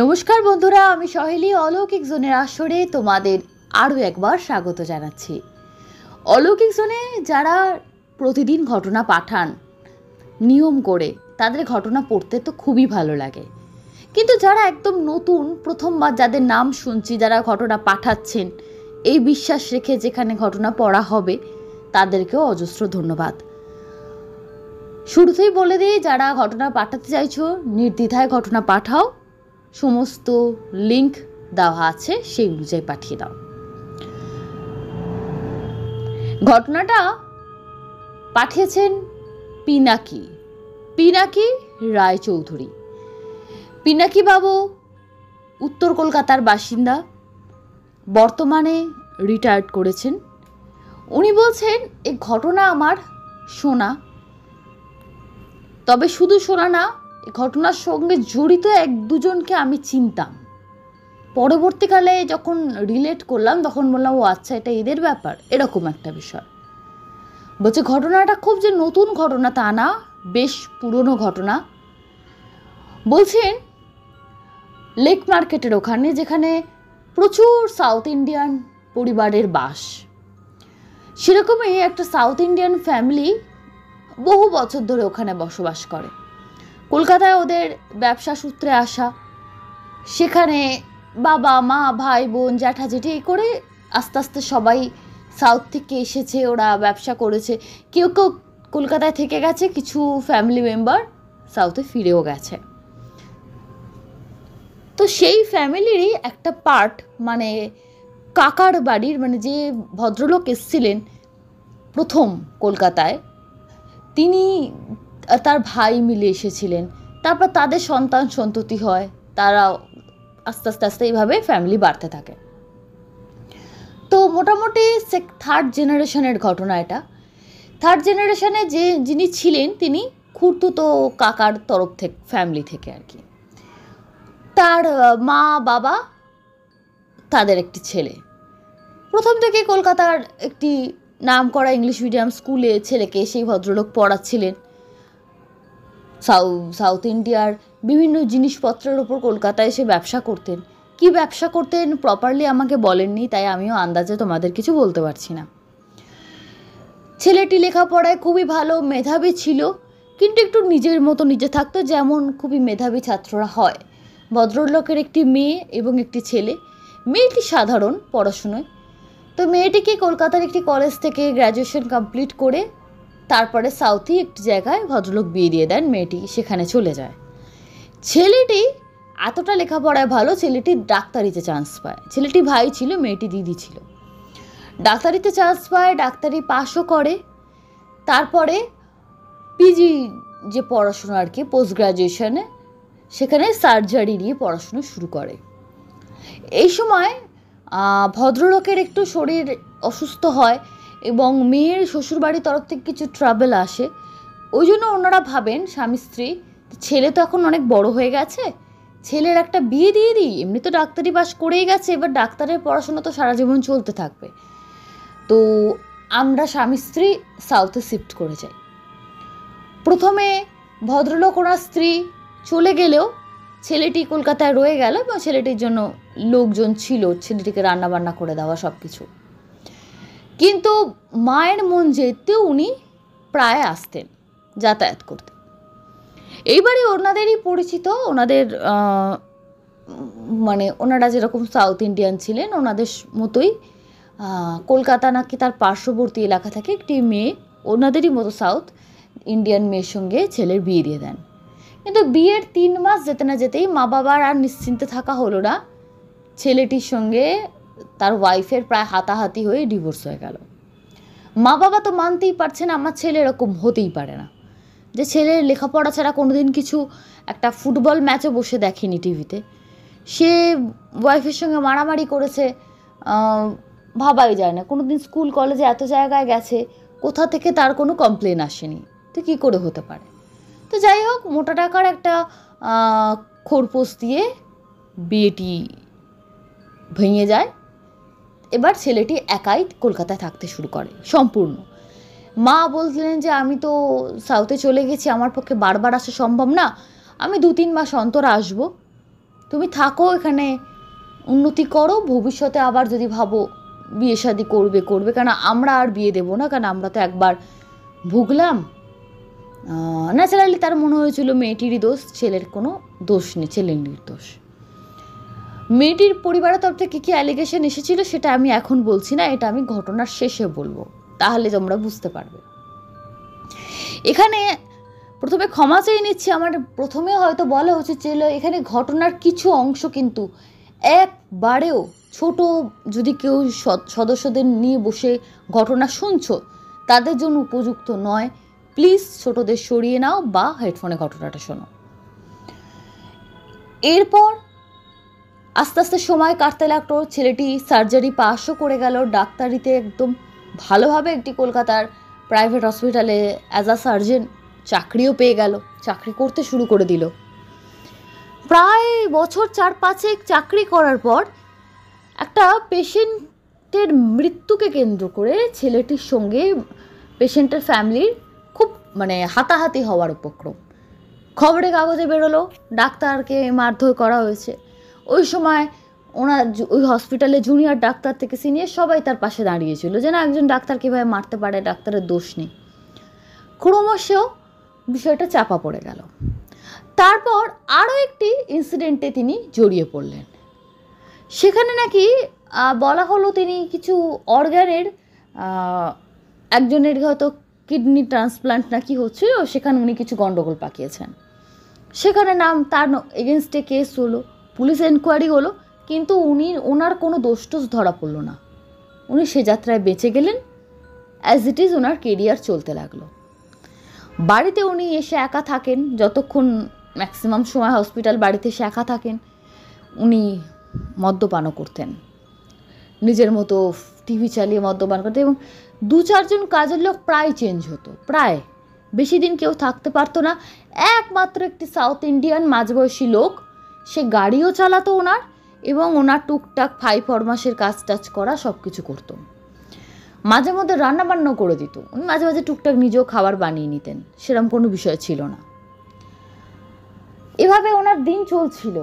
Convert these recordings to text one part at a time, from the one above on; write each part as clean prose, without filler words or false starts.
নমস্কার বন্ধুরা, আমি সহেলি অলৌকিক জোনের আসরে তোমাদের আরও একবার স্বাগত জানাচ্ছি। অলৌকিক জোনে যারা প্রতিদিন ঘটনা পাঠান নিয়ম করে, তাদের ঘটনা পড়তে তো খুবই ভালো লাগে। কিন্তু যারা একদম নতুন, প্রথমবার যাদের নাম শুনছি, যারা ঘটনা পাঠাচ্ছেন এই বিশ্বাস রেখে যেখানে ঘটনা পড়া হবে, তাদেরকেও অজস্র ধন্যবাদ। শুরুতেই বলে দিই, যারা ঘটনা পাঠাতে চাইছো নির্দ্বিধায় ঘটনা পাঠাও, সমস্ত লিংক দেওয়া আছে, সেই অনুযায়ী পাঠিয়ে দাও। ঘটনাটা পাঠিয়েছেন পিনাকি রায়চৌধুরী। পিনাকি বাবু উত্তর কলকাতার বাসিন্দা, বর্তমানে রিটায়ার্ড করেছেন। উনি বলছেন, এই ঘটনা আমার শোনা, তবে শুধু শোনা না, ঘটনার সঙ্গে জড়িত এক দুজনকে আমি চিনতাম। পরবর্তীকালে যখন রিলেট করলাম তখন বললাম, ও আচ্ছা, এটা এদের ব্যাপার, এরকম একটা বিষয়। বলছে ঘটনাটা খুব যে নতুন ঘটনা তা না, বেশ পুরনো ঘটনা। বলছেন লেক মার্কেটের ওখানে, যেখানে প্রচুর সাউথ ইন্ডিয়ান পরিবারের বাস, সেরকমই একটা সাউথ ইন্ডিয়ান ফ্যামিলি বহু বছর ধরে ওখানে বসবাস করে। কলকাতায় ওদের ব্যবসা সূত্রে আসা, সেখানে বাবা মা ভাই বোন জ্যাঠা জেঠি করে আস্তে আস্তে সবাই সাউথ থেকে এসেছে, ওরা ব্যবসা করেছে। কেউ কেউ কলকাতায় থেকে গেছে, কিছু ফ্যামিলি মেম্বার সাউথে ফিরেও গেছে। তো সেই ফ্যামিলিরই একটা পার্ট, মানে কাকার বাড়ির, মানে যে ভদ্রলোক এসেছিলেন প্রথম কলকাতায়, তিনি তার ভাই মিলে এসেছিলেন। তারপর তাদের সন্তান সন্ততি হয়, তারা আস্তে আস্তে আস্তে এইভাবে ফ্যামিলি বাড়তে থাকে। তো মোটামুটি থার্ড জেনারেশনের ঘটনা এটা। থার্ড জেনারেশনে যিনি ছিলেন, তিনি খুড়তুতো কাকার তরফ থেকে, ফ্যামিলি থেকে আর কি। তার মা বাবা, তাদের একটি ছেলে। প্রথম থেকে কলকাতার একটি নামকরা ইংলিশ মিডিয়াম স্কুলে ছেলেকে সেই ভদ্রলোক পড়াচ্ছিলেন। সাউথ ইন্ডিয়ার বিভিন্ন জিনিসপত্রের ওপর কলকাতায় এসে ব্যবসা করতেন। কি ব্যবসা করতেন প্রপারলি আমাকে বলেননি, তাই আমিও আন্দাজে তোমাদের কিছু বলতে পারছি না। ছেলেটি লেখাপড়ায় খুবই ভালো, মেধাবী ছিল, কিন্তু একটু নিজের মতো নিজে থাকতো, যেমন খুবই মেধাবী ছাত্ররা হয়। ভদ্রলোকের একটি মেয়ে এবং একটি ছেলে। মেয়েটি সাধারণ পড়াশুনোয়। তো মেয়েটিকে কলকাতার একটি কলেজ থেকে গ্র্যাজুয়েশন কমপ্লিট করে তারপরে সাউথে একটি জায়গায় ভদ্রলোক বিয়ে দিয়ে দেন, মেয়েটি সেখানে চলে যায়। ছেলেটি এতটা লেখাপড়ায় ভালো, ছেলেটি ডাক্তারিতে চান্স পায়। ছেলেটি ভাই ছিল, মেয়েটি দিদি ছিল। ডাক্তারিতে চান্স পায়, ডাক্তারি পাশও করে। তারপরে পিজি যে পড়াশোনা আর কি, পোস্ট গ্র্যাজুয়েশনে, সেখানে সার্জারি নিয়ে পড়াশুনো শুরু করে। এই সময় ভদ্রলোকের একটু শরীর অসুস্থ হয় এবং মেয়ের শ্বশুরবাড়ির তরফ থেকে কিছু ট্রাবেল আসে। ওই জন্য ওনারা ভাবেন, স্বামী স্ত্রী, ছেলে তো এখন অনেক বড় হয়ে গেছে, ছেলের একটা বিয়ে দিয়ে দিই, এমনি তো ডাক্তারি পাস করেই গেছে, এবার ডাক্তারের পড়াশোনা তো সারা জীবন চলতে থাকবে। তো আমরা স্বামী স্ত্রী সাউথে শিফট করে যাই। প্রথমে ভদ্রলোক ওনার স্ত্রী চলে গেলেও ছেলেটি কলকাতায় রয়ে গেল এবং ছেলেটির জন্য লোকজন ছিল, ছেলেটিকে রান্নাবান্না করে দেওয়া সব কিছু। কিন্তু মায়ের মন যেতেও উনি প্রায় আসতেন, যাতায়াত করতেন। এইবারে ওনাদেরই পরিচিত, ওনাদের মানে ওনারা যেরকম সাউথ ইন্ডিয়ান ছিলেন, ওনাদের মতোই কলকাতা নাকি তার পার্শ্ববর্তী এলাকা থেকে একটি মেয়ে, ওনাদেরই মতো সাউথ ইন্ডিয়ান মেয়ের সঙ্গে ছেলের বিয়ে দিয়ে দেন। কিন্তু বিয়ের 3 মাস যেতে না যেতেই মা বাবার আর নিশ্চিন্তে থাকা হলো না, ছেলেটির সঙ্গে তার ওয়াইফের প্রায় হাতাহাতি হয়ে ডিভোর্স হয়ে গেল। মা বাবা তো মানতেই পারছে না, আমার ছেলে এরকম হতেই পারে না, যে ছেলের লেখাপড়া ছাড়া কোনোদিন কিছু একটা ফুটবল ম্যাচও বসে দেখেনি টিভিতে, সে ওয়াইফের সঙ্গে মারামারি করেছে, ভাবাই যায় না। কোনোদিন স্কুল কলেজে এত জায়গায় গেছে, কোথা থেকে তার কোনো কমপ্লেন আসেনি, তো কী করে হতে পারে। তো যাই হোক, মোটা টাকার একটা খোরপোশ দিয়ে বিয়েটি ভেঙে যায়। এবার ছেলেটি একাই কলকাতায় থাকতে শুরু করে সম্পূর্ণ। মা বলছিলেন যে আমি তো সাউথে চলে গেছি, আমার পক্ষে বারবার আসা সম্ভব না, আমি 2-3 মাস অন্তর আসবো। তুমি থাকো এখানে, উন্নতি করো, ভবিষ্যতে আবার যদি ভাবো বিয়ে শাদি করবে, কারণ আমরা আর বিয়ে দেবো না, কারণ আমরা তো একবার ভুগলাম। ন্যাচারালি তার মনে হয়েছিল মেয়েটিরই দোষ, ছেলের কোনো দোষ নেই, ছেলের নির্দোষ। মেয়েটির পরিবারের তরফ থেকে কী অ্যালিগেশন এসেছিল সেটা আমি এখন বলছি না, এটা আমি ঘটনার শেষে বলবো, তাহলে তোমরা বুঝতে পারবে। এখানে প্রথমে ক্ষমা চেয়ে নিচ্ছি, আমার প্রথমে হয়তো বলা উচিত ছিল এখানে ঘটনার কিছু অংশ কিন্তু একবারেও ছোট, যদি কেউ সদস্যদের নিয়ে বসে ঘটনা শুনছো তাদের জন্য উপযুক্ত নয়। প্লিজ ছোটদের সরিয়ে নাও বা হেডফোনে ঘটনাটা শোনো। এরপর আস্তে আস্তে সময় কাটতে লাগলো, ছেলেটি সার্জারি পাসও করে গেল, ডাক্তারিতে একদম ভালোভাবে একটি কলকাতার প্রাইভেট হসপিটালে অ্যাজ আ সার্জন চাকরিও পেয়ে গেল, চাকরি করতে শুরু করে দিল। প্রায় বছর 4-5 চাকরি করার পর একটা পেশেন্টের মৃত্যুকে কেন্দ্র করে ছেলেটির সঙ্গে পেশেন্টের ফ্যামিলির খুব হাতাহাতি হওয়ার উপক্রম। খবরে কাগজে বেরোলো ডাক্তারকে মারধর করা হয়েছে। ওই সময় ওনার ওই হসপিটালে জুনিয়র ডাক্তার থেকে সিনিয়র সবাই তার পাশে দাঁড়িয়েছিল যে না, একজন ডাক্তার কীভাবে মারতে পারে, ডাক্তারের দোষ নেই। ক্রমশ বিষয়টা চাপা পড়ে গেল। তারপর আরও একটি ইনসিডেন্টে তিনি জড়িয়ে পড়লেন। সেখানে নাকি বলা হলো তিনি কিছু অর্গানের, একজনের হয়তো কিডনি ট্রান্সপ্লান্ট নাকি হচ্ছিল, সেখানে উনি কিছু গণ্ডগোল পাকিয়েছেন। সেখানে তার এগেনস্টে কেস হলো, পুলিশ এনকোয়ারি হলো, কিন্তু ওনার কোনো দোষ টোষ ধরা পড়লো না। উনি সে যাত্রায় বেঁচে গেলেন, as it is owner career চলতে লাগলো। বাড়িতে উনি এসে একা থাকেন, যতক্ষণ ম্যাক্সিমাম সময় হসপিটাল বাড়িতে এসে একা থাকেন। উনি মদ্যপানও করতেন, নিজের মতো টিভি চালিয়ে মদ্যপান করতেন, এবং 2-4 জন কাজের লোক প্রায় চেঞ্জ হতো, প্রায় বেশি দিন কেউ থাকতে পারতো না। একমাত্র একটি সাউথ ইন্ডিয়ান মাঝবয়সী লোক, সে গাড়িও চালাতো ওনার, এবং ওনার টুকটাক 5 মাসের কাজ টাজ করা সব কিছু করতো। মাঝে মধ্যে রান্নাবান্নাও করে দিত, উনি মাঝে মাঝে টুকটাক নিজেও খাবার বানিয়ে নিতেন, সেরকম কোনো বিষয় ছিল না। এভাবে ওনার দিন চলছিল।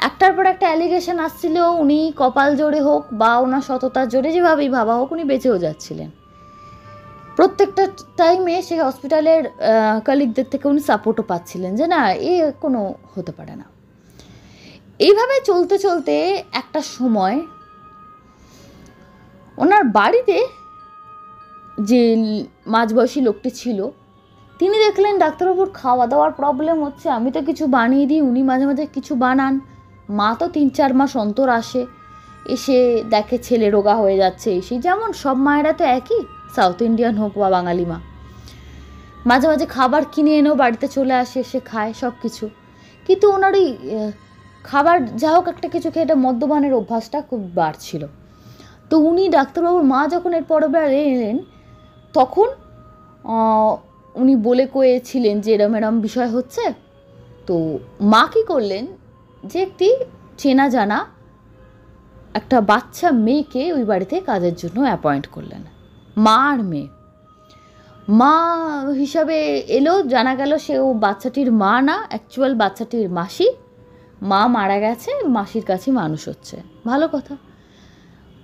একটার পর একটা অ্যালিগেশন আসছিল, উনি কপাল জোরে হোক বা ওনার সততার জোরে, যেভাবেই ভাবা হোক, উনি বেঁচেও যাচ্ছিলেন। প্রত্যেকটা টাইমে সেই হসপিটালের কলিগদের থেকে উনি সাপোর্টও পাচ্ছিলেন যে না, এ কোনো হতে পারে না। এইভাবে চলতে চলতে একটা সময় ওনার বাড়িতে যে মাঝবয়সী লোকটি ছিল, তিনি দেখলেন ডাক্তারবাবুর খাওয়া দাওয়ার প্রবলেম হচ্ছে। আমি তো কিছু বানিয়ে দিই, উনি মাঝে মাঝে কিছু বানান। মা তো 3-4 মাস অন্তর আসে, এসে দেখে ছেলে রোগা হয়ে যাচ্ছে। এসে যেমন সব মায়েরা তো একই, সাউথ ইন্ডিয়ান হোক বা বাঙালি মা, মাঝে মাঝে খাবার কিনে এনেও বাড়িতে চলে আসে, এসে খায় সব কিছু। কিন্তু ওনার ওই খাবার যা হোক একটা কিছু খেয়ে, এটা মদ্যপানের অভ্যাসটা খুব বাড়ছিল। তো উনি ডাক্তারবাবুর মা যখন এর পরের এলেন, তখন উনি বলে কয়েছিলেন যে এরম বিষয় হচ্ছে। তো মা কী করলেন, যে একটি চেনা জানা একটা বাচ্চা মেয়েকে ওই বাড়িতে কাজের জন্য অ্যাপয়েন্ট করলেন। মা আর মেয়ে, মা হিসাবে এলো, জানা গেল সে ও বাচ্চাটির মা না, অ্যাকচুয়াল বাচ্চাটির মাসি। মা মারা গেছে, মাসির কাছে মানুষ হচ্ছে, ভালো কথা।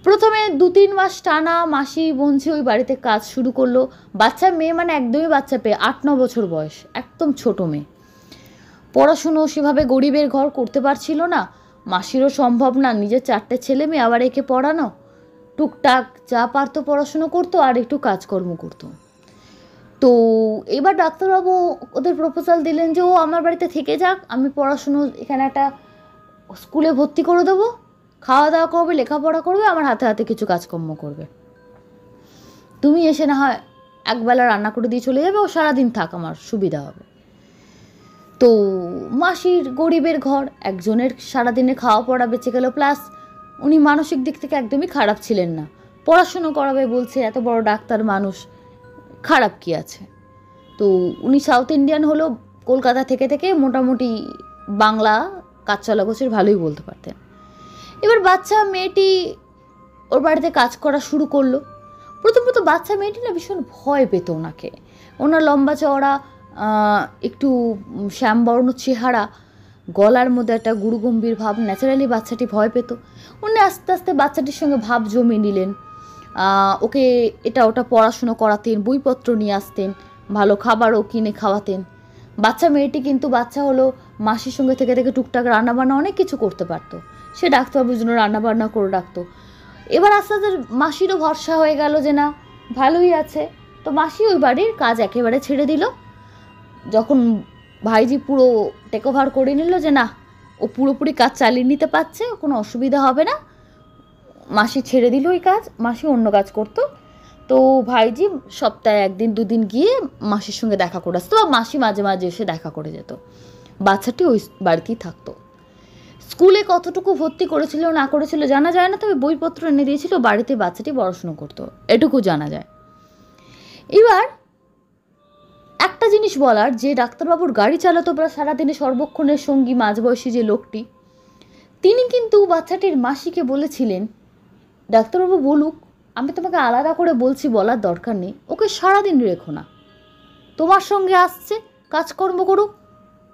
প্রথমে 2-3 মাস টানা মাসি বোনঝি ওই বাড়িতে কাজ শুরু করলো। বাচ্চা মেয়ে, একদমই বাচ্চা পেয়ে, 8-9 বছর বয়স, একদম ছোট মেয়ে। পড়াশুনো সেভাবে গরিবের ঘর করতে পারছিল না, মাসিরও সম্ভব না, নিজের 4টে ছেলে মেয়ে আবার একে পড়ানো। টুকটাক যা পারতো পড়াশুনো করতো আর একটু কাজকর্ম করতো। তো এবার ডাক্তারবাবু ওদের প্রপোজাল দিলেন যে ও আমার বাড়িতে থেকে যাক, আমি পড়াশুনো এখানে একটা স্কুলে ভর্তি করে দেবো, খাওয়া দাওয়া করবে, লেখাপড়া করবে, আমার হাতে হাতে কিছু কাজকর্ম করবে। তুমি এসে না হয় একবেলা রান্না করে দিয়ে চলে যাবে, ও সারাদিন থাক, আমার সুবিধা হবে। তো মাসির গরিবের ঘর, একজনের সারাদিনের খাওয়া পড়া বেঁচে গেল, প্লাস উনি মানসিক দিক থেকে একদমই খারাপ ছিলেন না। পড়াশুনো করাবে বলছে, এত বড় ডাক্তার মানুষ, খারাপ কি আছে। তো উনি সাউথ ইন্ডিয়ান হলেও কলকাতা থেকে থেকে মোটামুটি বাংলা কাজ চলা গোছের ভালোই বলতে পারতেন। এবার বাচ্চা মেয়েটি ওর বাড়িতে কাজ করা শুরু করলো। প্রথমত বাচ্চা মেয়েটি না ভীষণ ভয় পেত ওনাকে। ওনার লম্বা চওড়া, একটু শ্যামবর্ণ চেহারা, গলার মধ্যে একটা গুরুগম্ভীর ভাব, ন্যাচারালি বাচ্চাটি ভয় পেত। উনি আস্তে আস্তে বাচ্চাটির সঙ্গে ভাব জমিয়ে নিলেন, ওকে এটা ওটা পড়াশুনো করাতেন, বইপত্র নিয়ে আসতেন, ভালো খাবারও কিনে খাওয়াতেন। বাচ্চা মেয়েটি কিন্তু বাচ্চা হলো মাসির সঙ্গে থেকে থেকে টুকটাক রান্নাবান্না অনেক কিছু করতে পারতো, সে ডাক্তারবাবুর জন্য রান্নাবান্না করে রাখতো। এবার আস্তে আস্তে মাসিরও ভরসা হয়ে গেল যে না ভালোই আছে, তো মাসি ওই বাড়ির কাজ একেবারে ছেড়ে দিল। যখন ভাইজি পুরো টেক ওভার করে নিল যে না ও পুরোপুরি কাজ চালিয়ে নিতে পারছে, কোনো অসুবিধা হবে না, মাসি ছেড়ে দিল ওই কাজ, মাসি অন্য কাজ করতো। তো ভাইজি সপ্তাহে 1 দিন 2 দিন গিয়ে মাসির সঙ্গে দেখা করে আসতো, বা মাসি মাঝে মাঝে এসে দেখা করে যেত। বাচ্চাটি ওই বাড়িতেই থাকতো। স্কুলে কতটুকু ভর্তি করেছিল না করেছিল জানা যায় না, তবে বইপত্র এনে দিয়েছিল, বাড়িতে বাচ্চাটি পড়াশুনো করতো, এটুকু জানা যায়। এবার একটা জিনিস বলার, যে ডাক্তারবাবুর গাড়ি চালাতো প্রায় সারাদিনে সর্বক্ষণের সঙ্গী মাঝবয়সী যে লোকটি, তিনি কিন্তু বাচ্চাটির মাসিকে বলেছিলেন, ডাক্তারবাবু বলুক, আমি তোমাকে আলাদা করে বলছি, বলার দরকার নেই, ওকে সারাদিন রেখো না, তোমার সঙ্গে আসছে, কাজকর্ম করুক,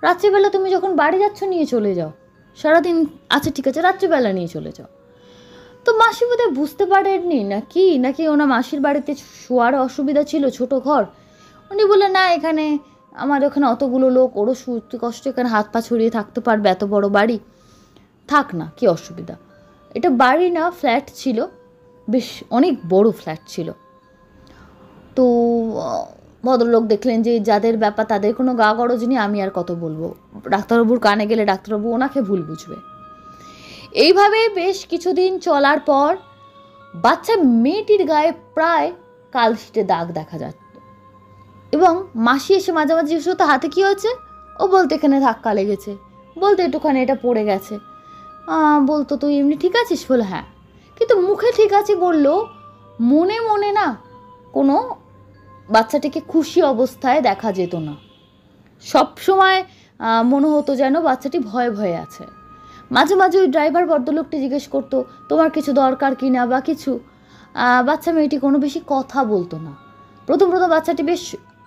রাত্রিবেলা তুমি যখন বাড়ি যাচ্ছ নিয়ে চলে যাও, সারাদিন আচ্ছা ঠিক আছে রাত্রিবেলা নিয়ে চলে যাও। তো মাসি বোধহয় বুঝতে পারেননি নাকি ওনার মাসির বাড়িতে শোয়ার অসুবিধা ছিল, ছোট ঘর। উনি বললেন না, এখানে আমার ওখানে অতগুলো লোক, ওরও শুতে কষ্ট, এখানে হাত পা ছড়িয়ে থাকতে পারবে, এত বড় বাড়ি, থাক না, কি অসুবিধা। এটা বাড়ি না, ফ্ল্যাট ছিল, বেশ অনেক বড় ফ্ল্যাট ছিল। তো ভদ্রলোক দেখলেন যে যাদের ব্যাপার তাদের কোনো গা গরজ নেই, আমি আর কত বলবো, ডাক্তারবাবুর কানে গেলে ডাক্তারবাবু ওনাকে ভুল বুঝবে। এইভাবে বেশ কিছুদিন চলার পর বাচ্চা মেয়েটির গায়ে প্রায় কালশিটে দাগ দেখা যাচ্ছে, এবং মাসি এসে মাঝে মাঝে এসে তো হাতে কী হয়েছে, ও বলতো এখানে ধাক্কা লেগেছে, বলতো একটুখানি এটা পড়ে গেছে, বলতো তুই এমনি ঠিক আছিস, বলে হ্যাঁ, কিন্তু মুখে ঠিক আছে বললো, মনে মনে না কোনো বাচ্চাটিকে খুশি অবস্থায় দেখা যেত না। সব সময় মনে হতো যেন বাচ্চাটি ভয়ে ভয়ে আছে। মাঝে মাঝে ওই ড্রাইভার ভদ্রলোকটি জিজ্ঞেস করতো তোমার কিছু দরকার কি না বা কিছু, বাচ্চা মেয়েটি কোনো বেশি কথা বলতো না। প্রথম বাচ্চাটি বেশ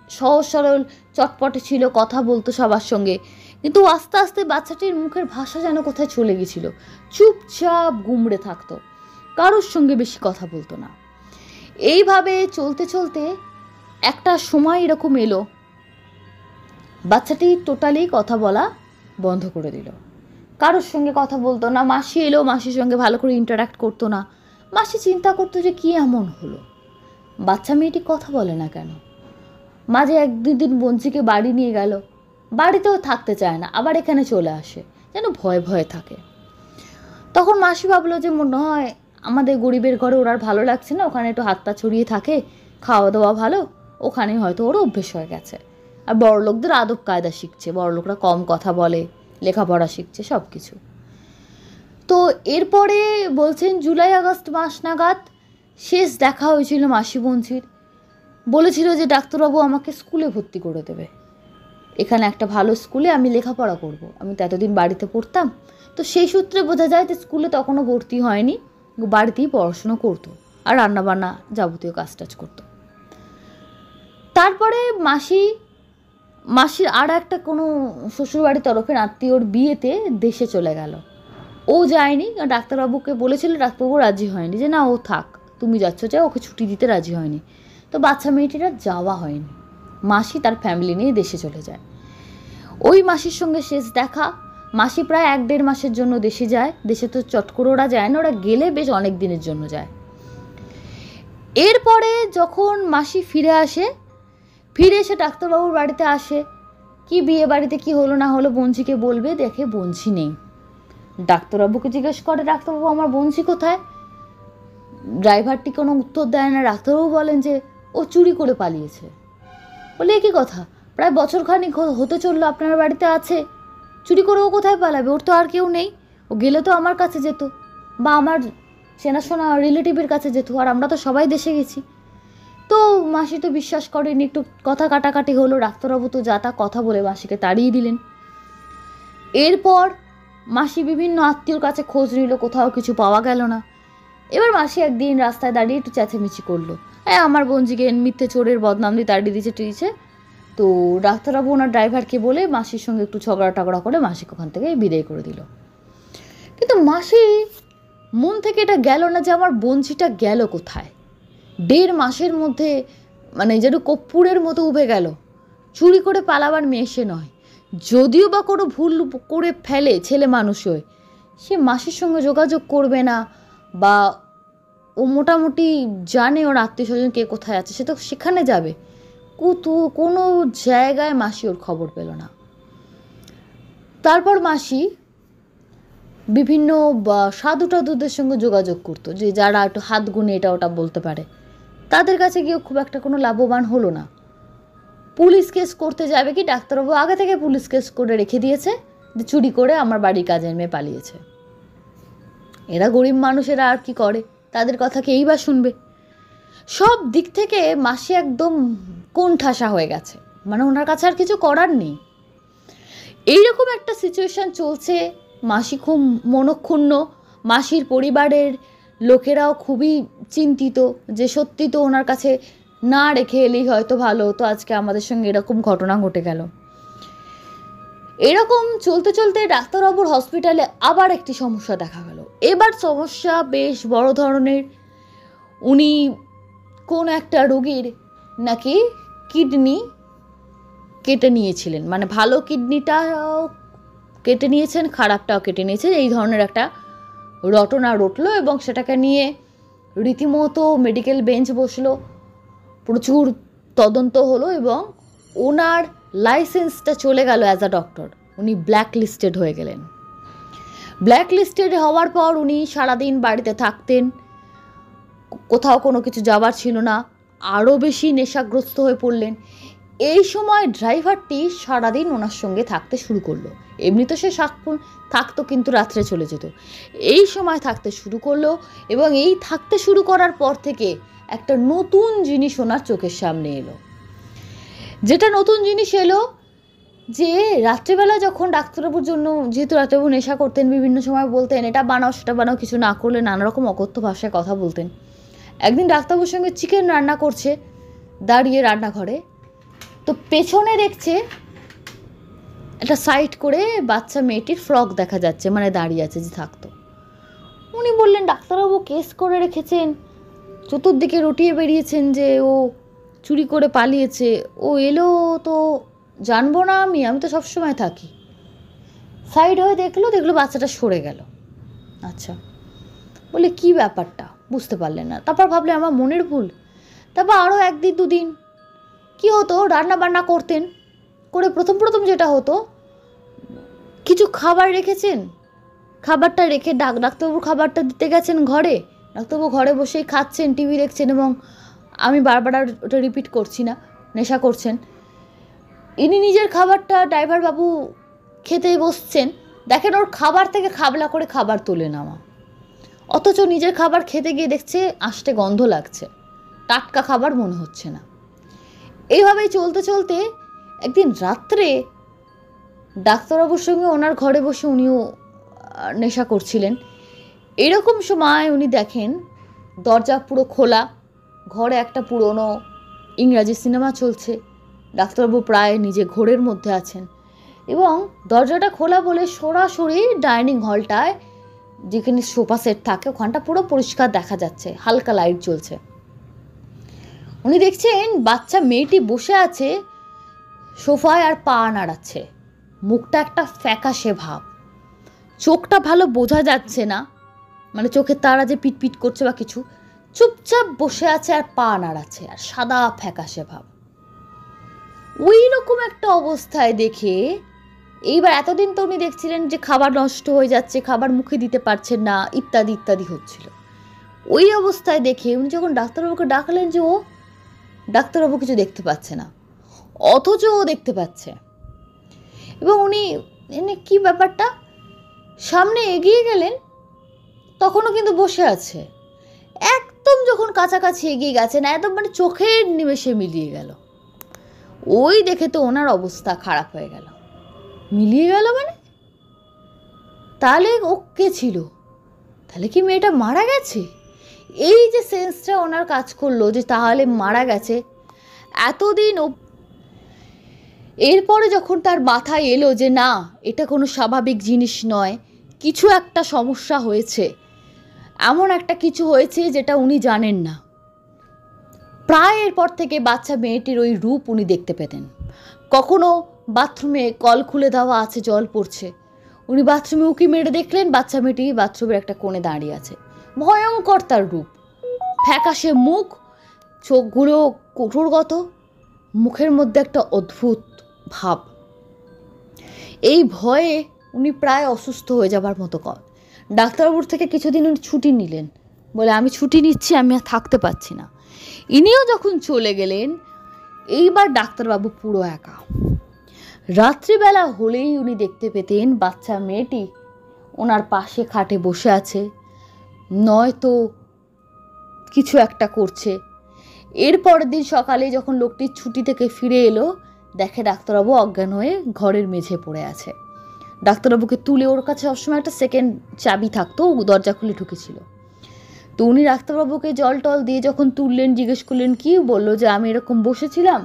সহজ সরল চটপটে ছিল, কথা বলতো সবার সঙ্গে, কিন্তু আস্তে আস্তে বাচ্চাটির মুখের ভাষা যেন কোথায় চলে গেছিল, চুপচাপ গুমড়ে থাকতো, কারোর সঙ্গে বেশি কথা বলতো না। এইভাবে চলতে চলতে একটা সময় এরকম এলো, বাচ্চাটি টোটালি কথা বলা বন্ধ করে দিল, কারোর সঙ্গে কথা বলতো না। মাসি এলো, মাসির সঙ্গে ভালো করে ইন্টারাক্ট করতো না। মাসি চিন্তা করতো যে কী এমন হলো, বাচ্চা মেয়েটি কথা বলে না কেন। মাঝে 1-2 দিন বঞ্চিকে বাড়ি নিয়ে গেল, বাড়িতেও থাকতে চায় না, আবার এখানে চলে আসে, যেন ভয়ে ভয়ে থাকে। তখন মাসি ভাবলো যে মনে হয় আমাদের গরিবের ঘরে ওর আর ভালো লাগছে না, ওখানে একটু হাত পা ছড়িয়ে থাকে, খাওয়া দাওয়া ভালো, ওখানে হয়তো ওর অভ্যেস হয়ে গেছে। আর বড়লোকদের আদব কায়দা শিখছে, বড়লোকরা কম কথা বলে, লেখাপড়া শিখছে, সব কিছু। তো এরপরে বলছেন জুলাই আগস্ট মাস নাগাদ শেষ দেখা হয়েছিল মাসি বঞ্চির। বলেছিল যে ডাক্তারবাবু আমাকে স্কুলে ভর্তি করে দেবে, এখানে একটা ভালো স্কুলে আমি লেখাপড়া করব। আমি তো এতদিন বাড়িতে পড়তাম, তো সেই সূত্রে বোঝা যায় যে স্কুলে তখনও ভর্তি হয়নি, বাড়িতেই পড়াশুনো করতো আর রান্নাবান্না যাবতীয় কাজ টাজ করতো। তারপরে মাসির আর একটা কোনো শ্বশুরবাড়ির তরফের আত্মীয়র বিয়েতে দেশে চলে গেল। ও যায়নি, ডাক্তারবাবুকে বলেছিল, ডাক্তারবাবু রাজি হয়নি, যে না ও থাক, তুমি যাচ্ছ যা, ওকে ছুটি দিতে রাজি হয়নি। তো বাচ্চা মেয়েটিরা যাওয়া হয়নি, মাসি তার ফ্যামিলি নিয়ে দেশে চলে যায়। ওই মাসির সঙ্গে শেষ দেখা। মাসি প্রায় 1-1.5 মাসের জন্য দেশে যায়। দেশে তো চট করে ওরা যায় না, ওরা গেলে বেশ অনেক দিনের জন্য যায়। এরপরে যখন মাসি ফিরে এসে ডাক্তারবাবুর বাড়িতে আসে, কি বিয়ে বাড়িতে কি হলো না হলো বঞ্চিকে বলবে, দেখে বঞ্চি নেই। ডাক্তারবাবুকে জিজ্ঞেস করে, ডাক্তারবাবু আমার বঞ্চি কোথায়? ড্রাইভারটি কোনো উত্তর দেয় না। ডাক্তারবাবু বলেন যে ও চুরি করে পালিয়েছে। বলে একই কথা, প্রায় বছরখানিক হতে চললো আপনার বাড়িতে আছে, চুরি করে ও কোথায় পালাবে? ওর তো আর কেউ নেই, ও গেলে তো আমার কাছে যেত বা আমার চেনাশোনা রিলেটিভের কাছে যেত, আর আমরা তো সবাই দেশে গেছি। তো মাসি তো বিশ্বাস করেনি, একটু কথা কাটাকাটি হলো, ডাক্তারবাবু তো যা তা কথা বলে মাসিকে তাড়িয়ে দিলেন। এরপর মাসি বিভিন্ন আত্মীয়র কাছে খোঁজ নিল, কোথাও কিছু পাওয়া গেল না। এবার মাসি একদিন রাস্তায় দাঁড়িয়ে একটু চেঁচামেচি করলো, আমার বঞ্জিকে মিথ্যে চোরের বদনাম দিয়ে তাড়িয়ে দিয়েছে, তো ডাক্তারবাবু ওনার ড্রাইভারকে বলে মাসির সঙ্গে একটু ঝগড়া টগড়া করে মাসিকে ওখান থেকে বিদায় করে দিল। কিন্তু মাসি মন থেকে এটা গেল না যে আমার বঞ্চিটা গেল কোথায়। 1.5 মাসের মধ্যে মানে যেন কর্পূরের মতো উবে গেল। চুরি করে পালাবার মেয়ে সে নয়, যদিও বা কোনো ভুল করে ফেলে ছেলে মানুষ হয়ে, সে মাসির সঙ্গে যোগাযোগ করবে না, বা ও মোটামুটি জানে ওর আত্মীয় স্বজন কে কোথায় আছে, সে তো সেখানে যাবে। কোনো জায়গায় মাসি ওর খবর পেল না। তারপর মাসি বিভিন্ন সাধু টাধুদের সঙ্গে যোগাযোগ করতো, যে যারা একটু হাত গুনে এটা ওটা বলতে পারে। তাদের কাছে গিয়ে খুব একটা কোনো লাভবান হলো না। পুলিশ কেস করতে যাবে কি, ডাক্তারবাবু আগে থেকে পুলিশ কেস করে রেখে দিয়েছে যে চুরি করে আমার বাড়ির কাজের মেয়ে পালিয়েছে। এরা গরিব মানুষেরা আর কি করে, তাদের কথা কেই বা শুনবে। সব দিক থেকে মাসি একদম কোণঠাসা হয়ে গেছে, মানে ওনার কাছে আর কিছু করার নেই। এইরকম একটা সিচুয়েশান চলছে। মাসি খুব মনক্ষুণ্ণ, মাসির পরিবারের লোকেরাও খুবই চিন্তিত যে সত্যি তো ওনার কাছে না রেখে এলেই হয়তো ভালো হতো, আজকে আমাদের সঙ্গে এরকম ঘটনা ঘটে গেল। এরকম চলতে চলতে ডাক্তারবাবুর হসপিটালে আবার একটি সমস্যা দেখা গেল। এবার সমস্যা বেশ বড় ধরনের। উনি কোন একটা রোগীর নাকি কিডনি কেটে নিয়েছিলেন, মানে ভালো কিডনিটাও কেটে নিয়েছেন, খারাপটাও কেটে নিয়েছেন, এই ধরনের একটা রটনা রটলো। এবং সেটাকে নিয়ে রীতিমতো মেডিকেল বেঞ্চ বসলো, প্রচুর তদন্ত হলো এবং ওনার লাইসেন্সটা চলে গেল অ্যাজ আ ডক্টর। উনি ব্ল্যাক লিস্টেড হয়ে গেলেন। ব্ল্যাক লিস্টেড হওয়ার পর উনি সারাদিন বাড়িতে থাকতেন, কোথাও কোনো কিছু যাবার ছিল না, আরও বেশি নেশাগ্রস্ত হয়ে পড়লেন। এই সময় ড্রাইভারটি সারাদিন ওনার সঙ্গে থাকতে শুরু করলো। এমনি তো সে থাকতো, কিন্তু রাত্রে চলে যেত। এই সময় থাকতে শুরু করলো এবং এই থাকতে শুরু করার পর থেকে একটা নতুন জিনিস ওনার চোখের সামনে এলো। যেটা নতুন জিনিস এলো যে রাত্রেবেলা যখন ডাক্তারবাবুর জন্য, যেহেতু ডাক্তারবাবু নেশা করতেন, বিভিন্ন সময় বলতেন এটা বানাও সেটা বানাও, কিছু না করলে নানা রকম অকথ্য ভাষায় কথা বলতেন। একদিন ডাক্তারবাবুর সঙ্গে চিকেন রান্না করছে দাঁড়িয়ে রান্নাঘরে, তো পেছনে দেখছে একটা সাইড করে বাচ্চা মেয়েটির ফ্রক দেখা যাচ্ছে, মানে দাঁড়িয়ে আছে যে থাকতো। উনি বললেন ডাক্তারবাবু কেস করে রেখেছেন, চতুর্দিকে রটিয়ে বেরিয়েছেন যে ও চুরি করে পালিয়েছে, ও এলো তো জানবো না আমি তো সবসময় থাকি। সাইড হয়ে দেখলো বাচ্চাটা সরে গেল। আচ্ছা, বলে কি ব্যাপারটা বুঝতে পারলেন না। তারপর ভাবলে আমার মনের ভুল। তারপর আরও একদিন দুদিন কি হতো, রান্না বান্না করতেন, করে প্রথম যেটা হতো, কিছু খাবার রেখেছেন, খাবারটা রেখে ডাক্তারবাবু খাবারটা দিতে গেছেন ঘরে, ডাক্তারবাবু ঘরে বসেই খাচ্ছেন, টিভি দেখছেন, এবং আমি বারবার আর ওটা রিপিট করছি না, নেশা করছেন। ইনি নিজের খাবারটা ড্রাইভার বাবু খেতে বসছেন, দেখেন ওর খাবার থেকে খাবলা করে খাবার তুলে নেওয়া, অথচ নিজের খাবার খেতে গিয়ে দেখছে আষ্টে গন্ধ লাগছে, টাটকা খাবার মনে হচ্ছে না। এইভাবেই চলতে চলতে একদিন রাত্রে ডাক্তারবাবুর সঙ্গে ওনার ঘরে বসে উনিও নেশা করছিলেন। এরকম সময় উনি দেখেন দরজা পুরো খোলা, ঘরে একটা পুরনো ইংরাজি সিনেমা চলছে, ডাক্তারবাবু প্রায় নিজে ঘোরের মধ্যে আছেন, এবং দরজাটা খোলা বলে সরাসরি ডাইনিং হলটায় যেখানে সোফা সেট থাকে ওখানটা পুরো পরিষ্কার দেখা যাচ্ছে, হালকা লাইট জ্বলছে। উনি দেখছেন বাচ্চা মেয়েটি বসে আছে সোফায় আর পা নাড়াচ্ছে, মুখটা একটা ফ্যাকাশে ভাব, চোখটা ভালো বোঝা যাচ্ছে না, মানে চোখের তারা যে পিটপিট করছে বা কিছু, চুপচাপ বসে আছে আর পা নাড়াচ্ছে, আর সাদা ফ্যাকাশে ভাব। ওই রকম একটা অবস্থায় দেখে এইবার এতদিন তো উনি দেখছিলেন যে খাবার নষ্ট হয়ে যাচ্ছে, খাবার মুখে দিতে পারছেন না, ইত্যাদি ইত্যাদি হচ্ছিল। ওই অবস্থায় দেখে উনি যখন ডাক্তারবাবুকে ডাকলেন যে ও, ডাক্তারবাবু কিছু দেখতে পাচ্ছে না, অথচ ও দেখতে পাচ্ছে। এবং উনি কি ব্যাপারটা, সামনে এগিয়ে গেলেন, তখনও কিন্তু বসে আছে। একদম যখন কাছাকাছি এগিয়ে গেছেন, একদম মানে চোখের নিমেষে মিলিয়ে গেল। ওই দেখে তো ওনার অবস্থা খারাপ হয়ে গেল। মিলিয়ে গেল মানে তাহলে ও কে ছিল, তাহলে কি মেয়েটা মারা গেছে? এই যে সেন্সটা ওনার কাজ করলো যে তাহলে মারা গেছে। এতদিন এরপরে যখন তার মাথায় এলো যে না, এটা কোনো স্বাভাবিক জিনিস নয়, কিছু একটা সমস্যা হয়েছে, এমন একটা কিছু হয়েছে যেটা উনি জানেন না। প্রায় এরপর থেকে বাচ্চা মেয়েটির ওই রূপ উনি দেখতে পেতেন। কখনো বাথরুমে কল খুলে দেওয়া আছে, জল পড়ছে, উনি বাথরুমে উঁকি মেরে দেখলেন বাচ্চা মেয়েটি বাথরুমের একটা কোণে দাঁড়িয়ে আছে। ভয়ঙ্কর তার রূপ, ফ্যাকাশে মুখ, চোখগুলো কঠোরগত, মুখের মধ্যে একটা অদ্ভুত ভাব। এই ভয়ে উনি প্রায় অসুস্থ হয়ে যাবার মতো ডাক্তারবাবুর থেকে কিছুদিন উনি ছুটি নিলেন, বলে আমি ছুটি নিচ্ছি, আমি আর থাকতে পারছি না। ইনিও যখন চলে গেলেন, এইবার ডাক্তারবাবু পুরো একা। রাত্রিবেলা হলেই উনি দেখতে পেতেন বাচ্চা মেয়েটি ওনার পাশে খাটে বসে আছে, নয়তো কিছু একটা করছে। এর পরের দিন সকালে যখন লোকটি ছুটি থেকে ফিরে এলো, দেখে ডাক্তারবাবু অজ্ঞান হয়ে ঘরের মেঝে পড়ে আছে। ডাক্তারবাবুকে তুলে, ওর কাছে সবসময় একটা সেকেন্ড চাবি থাকতো, দরজা খুলে ঢুকেছিল। তো উনি ডাক্তারবাবুকে জল টল দিয়ে যখন তুললেন, জিজ্ঞেস করলেন কি, বললো যে আমি এরকম বসেছিলাম,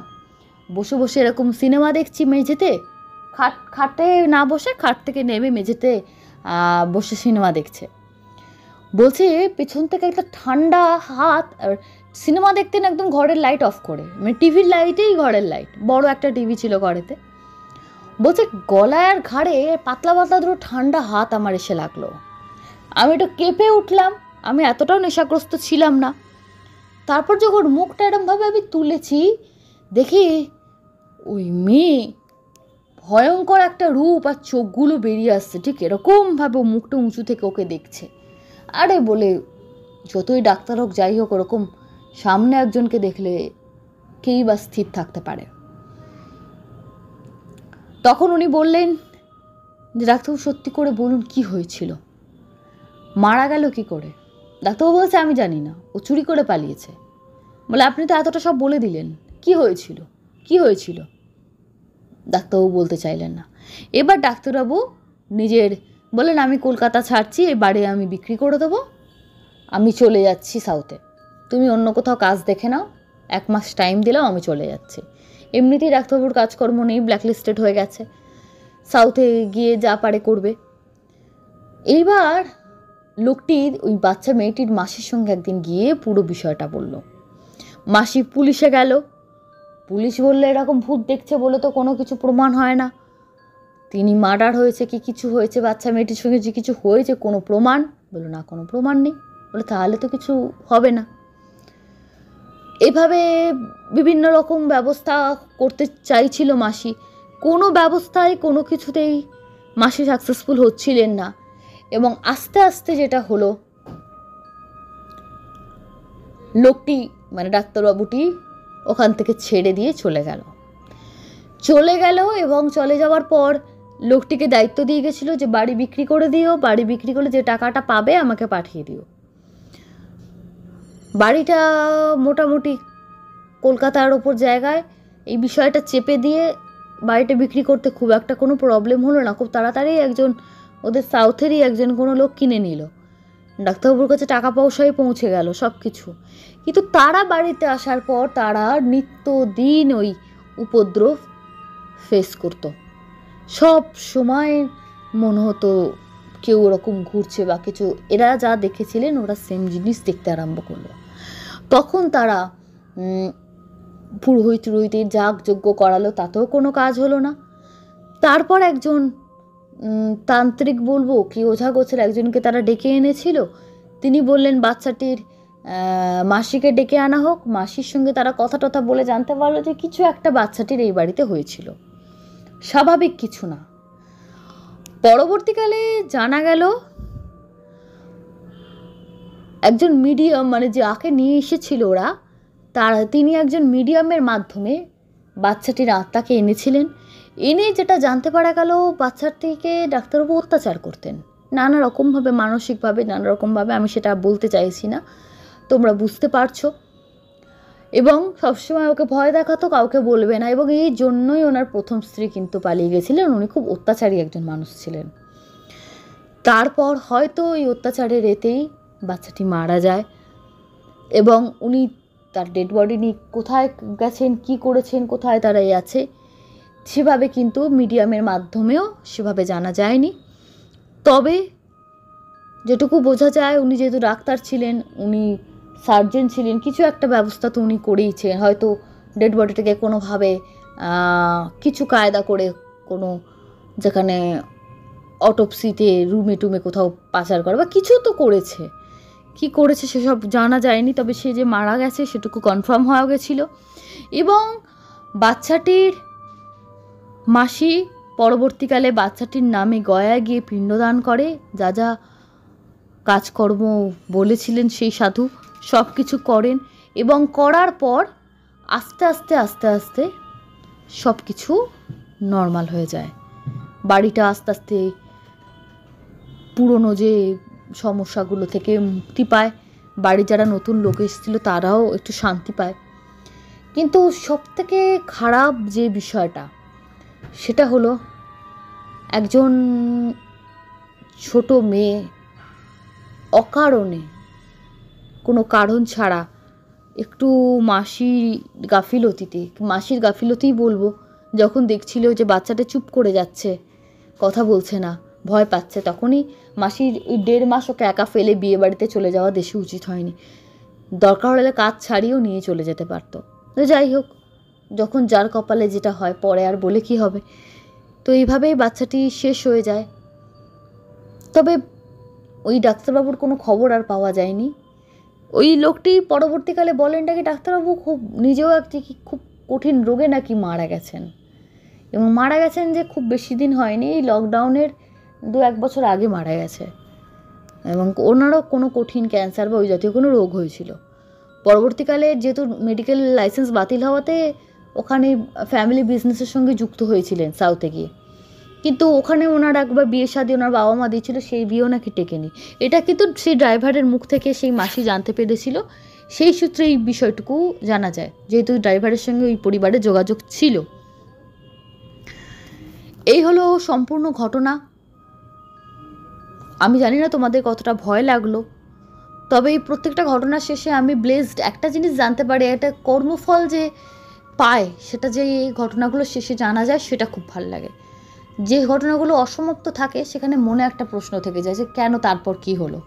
বসে বসে এরকম সিনেমা দেখছি মেঝেতে, খাটে না বসে খাট থেকে নেমে মেঝেতে বসে সিনেমা দেখছে। বলছে পেছন থেকে একটা ঠান্ডা হাত, আর সিনেমা দেখতেন একদম ঘরের লাইট অফ করে, মানে টিভির লাইটেই ঘরের লাইট, বড় একটা টিভি ছিল ঘরেতে। বলছে গলায় আর ঘাড়ে পাতলা পাতলা দুটো ঠান্ডা হাত আমার এসে লাগলো। আমি একটু কেঁপে উঠলাম, আমি এতটাও নেশাগ্রস্ত ছিলাম না। তারপর যখন মুখটা এরমভাবে আমি তুলেছি, দেখি ওই মেয়ে ভয়ঙ্কর একটা রূপ, আর চোখগুলো বেরিয়ে আসছে, ঠিক এরকমভাবে মুখটা উঁচু থেকে ওকে দেখছে। আরে বলে, যতই ডাক্তার হোক যাই হোক, ওরকম সামনে একজনকে দেখলে কেই বা স্থির থাকতে পারে। তখন উনি বললেন যে ডাক্তারবাবু সত্যি করে বলুন কি হয়েছিল, মারা গেল কি করে? ডাক্তারবাবু বলছে আমি জানি না, ও চুরি করে পালিয়েছে। বলে আপনি তো এতটা সব বলে দিলেন, কি হয়েছিল কি হয়েছিল? ডাক্তারবাবু বলতে চাইলেন না। এবার ডাক্তারবাবু নিজের বললেন আমি কলকাতা ছাড়ছি, এই বাড়ি আমি বিক্রি করে দেবো, আমি চলে যাচ্ছি সাউথে, তুমি অন্য কোথাও কাজ দেখে নাও, 1 মাস টাইম দিলাম, আমি চলে যাচ্ছি। এমনিতেই ডাক্তারবাবুর কাজকর্ম নেই, ব্ল্যাকলিস্টেড হয়ে গেছে, সাউথে গিয়ে যা পারে করবে। এইবার লোকটি ওই বাচ্চা মেয়েটির মাসির সঙ্গে একদিন গিয়ে পুরো বিষয়টা বলল। মাসি পুলিশে গেল, পুলিশ বললে এরকম ভূত দেখছে বলে তো কোনো কিছু প্রমাণ হয় না, তিনি মার্ডার হয়েছে কি কিছু হয়েছে বাচ্চা মেয়েটির সঙ্গে যে কিছু হয়েছে কোনো প্রমাণ? বললো না, কোনো প্রমাণ নেই। বলে তাহলে তো কিছু হবে না। এভাবে বিভিন্ন রকম ব্যবস্থা করতে চাইছিল মাসি, কোনো ব্যবস্থায় কোনো কিছুতেই মাসি সাকসেসফুল হচ্ছিলেন না। এবং আস্তে আস্তে যেটা হলো, লোকটি মানে ডাক্তারবাবুটি ওখান থেকে ছেড়ে দিয়ে চলে গেল এবং চলে যাওয়ার পর লোকটিকে দায়িত্ব দিয়ে গেছিলো যে বাড়ি বিক্রি করে দিও, বাড়ি বিক্রি করলে যে টাকাটা পাবে আমাকে পাঠিয়ে দিও। বাড়িটা মোটামুটি কলকাতার ওপর জায়গায়, এই বিষয়টা চেপে দিয়ে বাড়িটা বিক্রি করতে খুব একটা কোনো প্রবলেম হলো না, খুব তাড়াতাড়ি একজন ওদের সাউথেরই একজন কোনো লোক কিনে নিল, ডাক্তারবাবুর কাছে টাকা পয়সায় পৌঁছে গেল সব কিছু। কিন্তু তারা বাড়িতে আসার পর তারা নিত্যদিন ওই উপদ্রব ফেস করতো, সব সময় মনে হতো কেউ ওরকম ঘুরছে বা কিছু। এরা যা দেখেছিলেন ওরা সেম জিনিস দেখতে আরম্ভ করলো। তখন তারা পুরোহিত টুরোহিতের যাগযজ্ঞ করালো, তাতেও কোনো কাজ হলো না। তারপর একজন তান্ত্রিক বলবো কি ওঝা গোছের একজনকে তারা ডেকে এনেছিল, তিনি বললেন বাচ্চাটির মাসিকে ডেকে আনা হোক। মাসির সঙ্গে তারা কথা টথা বলে জানতে পারলো যে কিছু একটা বাচ্চাটির এই বাড়িতে হয়েছিল, স্বাভাবিক কিছু না। পরবর্তীকালে জানা গেল একজন মিডিয়াম, মানে যাকে নিয়ে এসেছিল ওরা, তিনি একজন মিডিয়ামের মাধ্যমে বাচ্চাটির আত্মাকে এনেছিলেন। এনে যেটা জানতে পারা গেল, বাচ্চাটিকে ডাক্তারবাবু অত্যাচার করতেন নানা রকমভাবে, মানসিকভাবে নানা রকমভাবে, আমি সেটা বলতে চাইছি না, তোমরা বুঝতে পারছো। এবং সবসময় ওকে ভয় দেখাতো, কাউকে বলবে না। এবং এই জন্যই ওনার প্রথম স্ত্রী কিন্তু পালিয়ে গেছিলেন, উনি খুব অত্যাচারী একজন মানুষ ছিলেন। তারপর হয়তো এই অত্যাচারের এতেই বাচ্চাটি মারা যায় এবং উনি তার ডেড বডি নিয়ে কোথায় গেছেন, কি করেছেন, কোথায় তারা আছে সেভাবে কিন্তু মিডিয়ামের মাধ্যমেও সেভাবে জানা যায়নি। তবে যেটুকু বোঝা যায়, উনি যেহেতু ডাক্তার ছিলেন, উনি সার্জন ছিলেন, কিছু একটা ব্যবস্থা তো উনি করেইছেন। হয়তো ডেড বডিটাকে কোনোভাবে কিছু কায়দা করে, কোনো যেখানে অটোপসিতে রুমে টুমে কোথাও পাচার করা বা কিছু তো করেছে। কি করেছে সেসব জানা যায়নি, তবে সে যে মারা গেছে সেটুকু কনফার্ম হয়ে গেছিলো। এবং বাচ্চাটির মাসি পরবর্তীকালে বাচ্চাটির নামে গয়ায় গিয়ে পিণ্ডদান করে, যা যা কাজকর্ম বলেছিলেন সেই সাধু সব কিছু করেন। এবং করার পর আস্তে আস্তে আস্তে আস্তে সব কিছু নর্মাল হয়ে যায়। বাড়িটা আস্তে আস্তে পুরনো যে সমস্যাগুলো থেকে মুক্তি পায়। বাড়ি যারা নতুন লোক এসেছিলো তারাও একটু শান্তি পায়। কিন্তু সবথেকে খারাপ যে বিষয়টা, সেটা হলো একজন ছোট মেয়ে অকারণে, কোনো কারণ ছাড়া, একটু মাসির গাফিলতিই বলবো, যখন দেখছিল যে বাচ্চাটা চুপ করে যাচ্ছে, কথা বলছে না, ভয় পাচ্ছে, তখনই মাসির 1.5 মাস ওকে একা ফেলে বিয়ে বাড়িতে চলে যাওয়া দেশে উচিত হয়নি। দরকার হলে কাজ ছাড়িয়েও নিয়ে চলে যেতে পারতো। তো যাই হোক, যখন যার কপালে যেটা হয়, পরে আর বলে কি হবে। তো এইভাবেই বাচ্চাটি শেষ হয়ে যায়। তবে ওই ডাক্তারবাবুর কোনো খবর আর পাওয়া যায়নি। ওই লোকটি পরবর্তীকালে বলেন নাকি ডাক্তারবাবু নিজেও খুব কঠিন রোগে নাকি মারা গেছেন, এবং মারা গেছেন যে খুব বেশি দিন হয়নি, এই লকডাউনের 2-1 বছর আগে মারা গেছে। এবং ওনারও কোনো কঠিন ক্যান্সার বা ওই জাতীয় কোনো রোগ হয়েছিল। পরবর্তীকালে যেহেতু মেডিকেল লাইসেন্স বাতিল হওয়াতে ওখানে ফ্যামিলি বিজনেসের সঙ্গে যুক্ত হয়েছিলেন সাউথে গিয়ে, কিন্তু ওখানে ওনার একবার বিয়ে শাদী ওনার বাবা মা দিয়েছিল, সেই বিয়েও নাকি টেকেনি। এটা কিন্তু সেই ড্রাইভারের মুখ থেকে সেই মাসি জানতে পেরেছিল, সেই সূত্রে এই বিষয়টুকু জানা যায়, যেহেতু ড্রাইভারের সঙ্গে ওই পরিবারের যোগাযোগ ছিল। এই হলো সম্পূর্ণ ঘটনা। আমি জানি না তোমাদের কতটা ভয় লাগলো, তবে এই প্রত্যেকটা ঘটনার শেষে আমি ব্লেসড একটা জিনিস জানতে পারি, একটা কর্মফল যে পায়, সেটা যে এই ঘটনাগুলো শেষে জানা যায়, সেটা খুব ভালো লাগে। যে ঘটনাগুলো অসমাপ্ত থাকে সেখানে মনে একটা প্রশ্ন থেকে যায় যে কেন, তারপর কি হলো।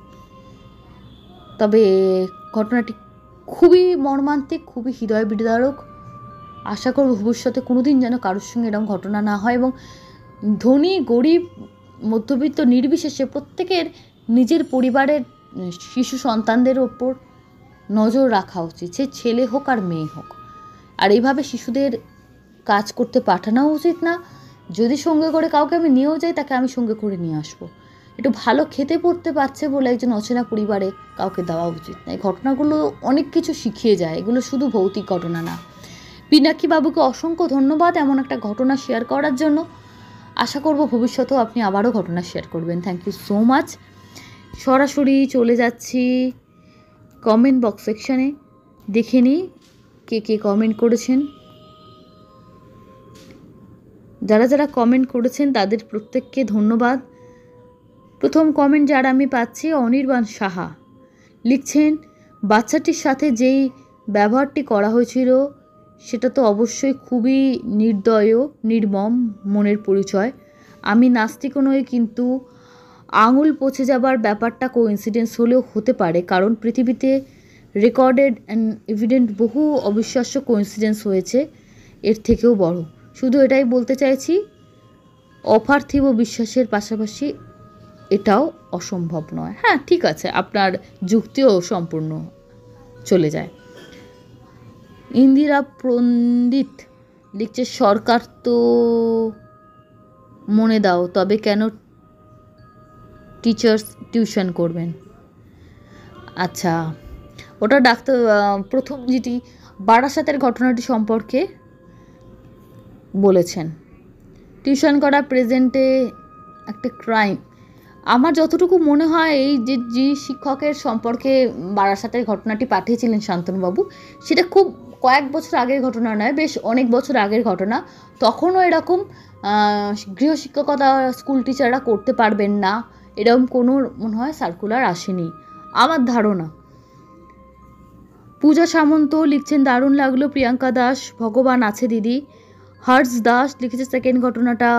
তবে ঘটনাটি খুবই মর্মান্তিক, খুবই হৃদয় বিদারক। আশা করব ভবিষ্যতে কোনোদিন যেন কারোর সঙ্গে এরকম ঘটনা না হয়, এবং ধনী গরিব মধ্যবিত্ত নির্বিশেষে প্রত্যেকের নিজের পরিবারের শিশু সন্তানদের ওপর নজর রাখা উচিত, সে ছেলে হোক আর মেয়ে হোক। আর এইভাবে শিশুদের কাজ করতে পাঠানো উচিত না। যদি সঙ্গে করে কাউকে আমি নিয়েও যাই, তাকে আমি সঙ্গে করে নিয়ে আসবো। একটু ভালো খেতে পড়তে পারছে বলে একজন অচেনা পরিবারে কাউকে দেওয়া উচিত না। এই ঘটনাগুলো অনেক কিছু শিখিয়ে যায়, এগুলো শুধু ভৌতিক ঘটনা না। পিনাকি বাবুকে অসংখ্য ধন্যবাদ এমন একটা ঘটনা শেয়ার করার জন্য। আশা করব ভবিষ্যতেও আপনি আবারও ঘটনা শেয়ার করবেন। Thank you so much. সরাসরি চলে যাচ্ছি কমেন্ট বক্স সেকশানে, দেখে নিই কে কে কমেন্ট করেছেন। যারা যারা কমেন্ট করেছেন তাদের প্রত্যেককে ধন্যবাদ। প্রথম কমেন্ট যারা আমি পাচ্ছি, অনির্বাণ সাহা লিখছেন, বাচ্চাটির সাথে যেই ব্যবহারটি করা হয়েছিল সেটা তো অবশ্যই খুবই নির্দয়, নির্মম মনের পরিচয়। আমি নাস্তিকও নই, কিন্তু আঙুল পচে যাবার ব্যাপারটা কোইন্সিডেন্স হলেও হতে পারে, কারণ পৃথিবীতে রেকর্ডেড অ্যান্ড এভিডেন্ট বহু অবিশ্বাস্য কোইন্সিডেন্স হয়েছে এর থেকেও বড়। শুধু এটাই বলতে চাইছি, অপার্থিব বিশ্বাসের পাশাপাশি এটাও অসম্ভব নয়। হ্যাঁ, ঠিক আছে, আপনার যুক্তিও সম্পূর্ণ চলে যায়। ইন্দিরা পণ্ডিত লিখছে, সরকার তো মনে দাও, তবে কেন টিচার্স টিউশন করবেন? আচ্ছা, ওটা ডাক্তার প্রথম যেটি বারাসাতের ঘটনাটি সম্পর্কে বলেছেন। টিউশন করা প্রেজেন্টে একটা ক্রাইম। আমার যতটুকু মনে হয়, এই যে শিক্ষকের সম্পর্কে বারাসাতের ঘটনাটি পাঠিয়েছিলেন শান্তনুবাবু, সেটা খুব কয়েক বছর আগের ঘটনা নয়, বেশ অনেক বছর আগের ঘটনা। তখনও এরকম গৃহশিক্ষকতা স্কুল টিচাররা করতে পারবেন না, এরকম কোনো মনে হয় সার্কুলার আসেনি আমার ধারণা। পূজা সামন্ত লিখছেন, দারুণ লাগলো প্রিয়াঙ্কা দাস, ভগবান আছে দিদি, হর্ষ দাস লিখেছে সেকেন্ড ঘটনাটা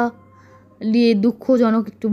নিয়ে দুঃখজনক একটু